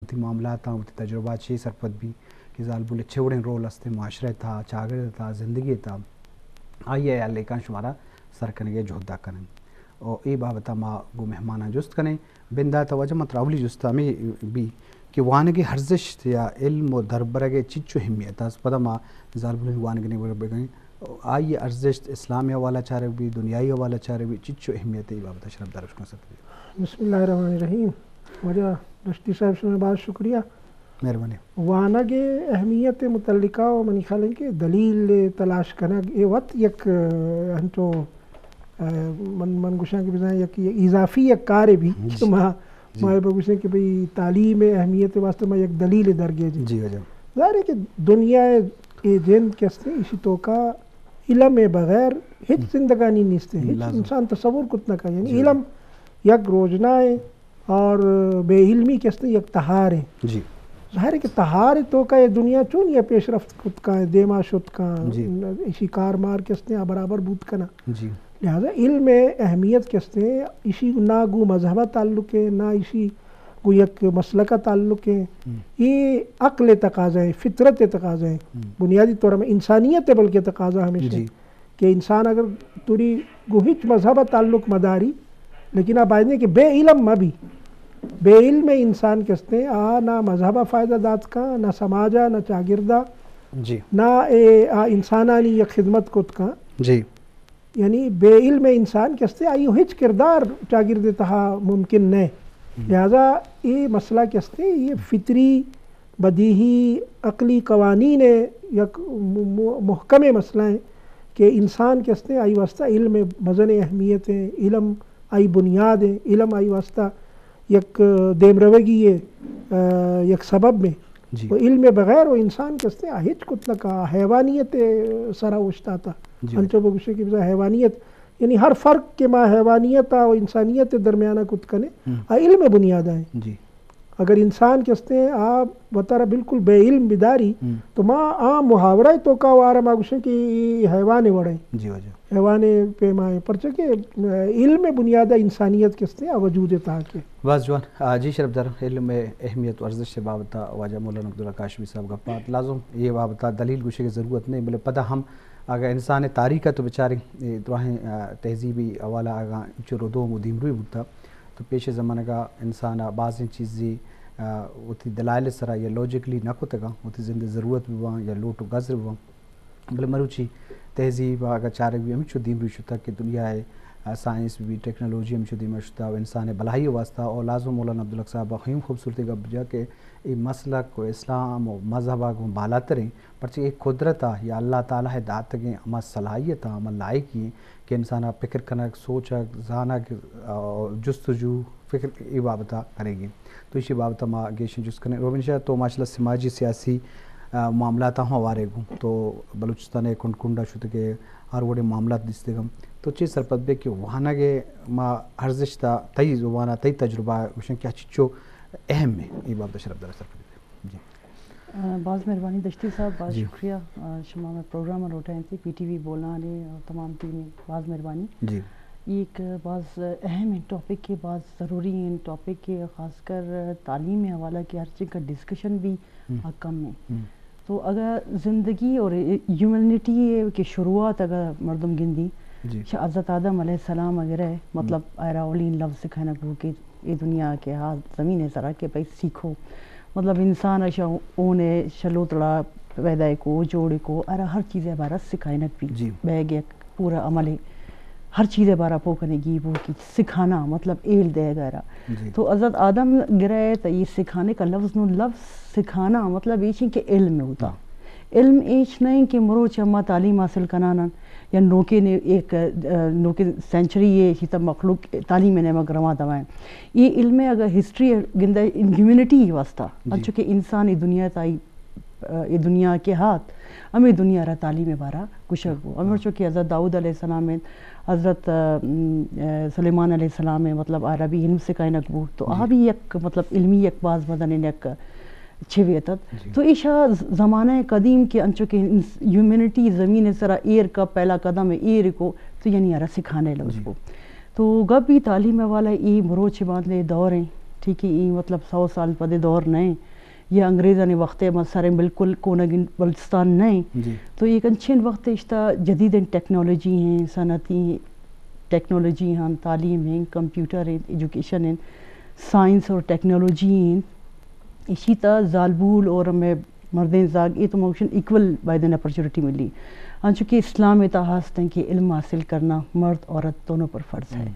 وتی معاملات ہیں وتی تجربات چی سرپد بھی کہ زال بولے چھوڑیں رول ہستے معاشرے تھا چاگرد تھا زندگی تھا آئیے لیکن شمارا سر کنگے جہدہ کریں اور ای بابتا ما گو مہمانہ جست کریں بندہ توجہ متراولی جستا میں بھی کہ وانگی ہرزش یا علم و دربرگے چچو ہمیت اس پدا ما زال بولے وانگی نہیں بگیں آئیے ارزش اسلامی حوالہ چارے بھی دنیای حوالہ چارے بھی چچو اہمیت ای بابتا شرف دارش کن سکتے بسم اللہ الرحمن الرحیم وجہ رشتی صاحب سے بہت شکریہ مہربانی وانگ اہمیت متعلقہ و منی خیال ہے کہ دلیل تلاش کرنا یہ وقت یک ہنچو من گوشاں کے بجائے یک اضافی یک کار بھی ماں بگوشیں کہ بھئی تعلیم اہمیت واسطے میں یک دلیل درگے جی وجہ ظاہر ہے کہ دنیا جن کستے اسی تو کا علم بغیر ہچ زندگانی نیستے ہچ انسان تصور کتنا کا یعنی علم یک روزنہ ہے اور بے علمی کستے یک تہار ہے جی ظاہر ہے کہ تہار تو کا یہ دنیا چون یا پیش رفت کت کا ہے دیما شد کا اسی کار مار کستے ہیں برابر بود کنا جی لہذا علم اہمیت کستے ہیں اسی نہ گو مذہبہ تعلق ہے نہ اسی گو یک مسئلہ کا تعلق ہے یہ عقل تقاضا ہے فطرت تقاضا ہے بنیادی طور میں انسانیت بلکہ تقاضا ہمیشہ کہ انسان اگر توری گو ہچ مذہبہ تعلق مداری لیکن آپ آئیں کہ بے علم مبی بے علم انسان کستے ہیں نہ مذہبہ فائدہ دات کا نہ سماجہ نہ چاگردہ نہ انسانانی یک خدمت کت کا جی یعنی بے علم انسان کستے آئیو ہچ کردار چاگرد تہا ممکن نہیں لہذا یہ مسئلہ کستے یہ فطری بدیہی عقلی قوانین یک محکم مسئلہ ہیں کہ انسان کستے آئی واسطہ علم مزن اہمیت ہے علم آئی بنیاد ہے علم آئی واسطہ یک دیم روگی ہے یک سبب میں وہ علم بغیر وہ انسان کستے ہچ کتنا کا حیوانیت سرا وشتا تھا انچو بگوشے کی بجائے حیوانیت یعنی ہر فرق کے ماں حیوانیت و انسانیت درمیانہ کت کنے علم بنیاد ہے اگر انسان کستے ہیں آپ بطارہ بالکل بے علم بداری تو ماں عام محاورہ تو کا وارا ماں گوشے کی حیوانے وڑیں حیوانے پہ ماں پرچہ کہ علم بنیادہ انسانیت کستے ہیں وجود تاکہ واز جوان جی شرف در علم اہمیت ورزش سے بابتا واجہ مولانا عبداللہ کاشمی صاحب گپات لازم یہ بابتا دلیل گوشے کی ضرورت نہیں بلے پتہ ہم اگر انسان تاریخ تو بیچارے دعائیں تہذیبی حوالہ آگاہ چورو دو مدیم روی بودتا تو پیش زمانہ کا انسان بعض چیزیں وہ دلائل سرا یا لوجکلی نہ کتگا وہ زندہ ضرورت بھی وہاں یا لوٹ و گزر بھی وہاں بلے مروچی تہذیب اگر چارے بھی ہم چو دیم روی شتا کہ دنیا ہے سائنس بھی ٹیکنالوجی ہم چو دیم روی شتا انسان بلائی واسطہ اور لازم مولانا عبدالحق صاحب خیم خوبصورتی کا بجا کہ یہ مسلک کو اسلام و مذہبہ کو بالا تریں پرچہ ایک قدرت یا اللہ تعالیٰ ہے دات گئیں اما صلاحیت اما لائق ہیں کہ انسان فکر کنک سوچک زانک جستجو فکر ای بابتا کرے گی تو اسی بابتا ما گیشن جس کریں روبن شاہ تو ماشاءاللہ سماجی سیاسی معاملات ہوں وارے گوں تو بلوچستان کنڈ کنڈا شد کے ہر وڑے معاملات دستے گم تو چیز سرپت بے کہ وہاں گے ما ہرزش تا تی زبانہ تی تجربہ وشن کیا چچو اہم ہے ای بابتا شرف در سرپت جی بعض مہربانی دشتی صاحب بہت شکریہ شما میں پروگرام اٹھائیں تھے پی ٹی وی بولنا نے اور تمام ٹیم بعض مہربانی جی ایک بعض اہم ٹاپک کے بعض ضروری ہیں ٹاپک کے خاص کر تعلیم میں حوالہ کے ہر چیز کا ڈسکشن بھی کم ہے تو اگر زندگی اور ہیومنٹی کی شروعات اگر مردم گندی حضرت آدم علیہ السلام وغیرہ مطلب ایراولین لفظ سکھانا کو کہ یہ دنیا کے ہاتھ زمین سرا کے بھائی سیکھو مطلب انسان اونے شلو تڑا پیدا کو جوڑے کو ارا ہر چیز عبارت سکھائنت بھی بیگ ایک پورا عمل ہے ہر چیز بارہ پو کرنے گی وہ کی سکھانا مطلب ایل دے گا تو حضرت آدم گرے تو یہ سکھانے کا لفظ سکھانا مطلب یہ کہ علم میں ہوتا علم ایچ نہیں کہ مرو چما تعلیم حاصل کنانا یا نوکے نے ایک نوکے سینچری یہ ہی تب مخلوق تعلیم نے مگرما دوائیں یہ علم اگر ہسٹری گندہ ہیومنٹی ہی واسطہ چونکہ انسان یہ دنیا تائی یہ دنیا کے ہاتھ ہمیں دنیا رہا تعلیم بارہ کشک ہو ہمیں چونکہ حضرت داؤد علیہ السلام میں حضرت سلیمان علیہ السلام میں مطلب عربی علم سے کائن اکبو تو آ بھی یک مطلب علمی یک باز بدن یک چھویتت تو ایشا زمانہ قدیم کے انچو کہ ہیومنٹی زمین سرا ایر کا پہلا قدم ہے ایر کو تو یعنی ارا سکھانے لوگ کو تو گب بھی تعلیم والا ای مروچ باندھ لے دور ہیں ٹھیک ہے یہ مطلب 100 سال پدے دور نہیں یا انگریزہ نے وقت مسارے بالکل کونگن بلستان نہیں تو یہ کنچین وقت اشتا جدید ٹیکنالوجی ہیں صنعتی ٹیکنالوجی ہیں تعلیم ہیں کمپیوٹر ہیں ایجوکیشن ہیں سائنس اور ٹیکنالوجی ہیں اسی طرح زالبول اور ہمیں مردیں زاگ یہ تو موشن ایکول بائدن اپرچونٹی ملی چونکہ اسلام اتحاس ہیں کہ علم حاصل کرنا مرد عورت دونوں پر فرض ہے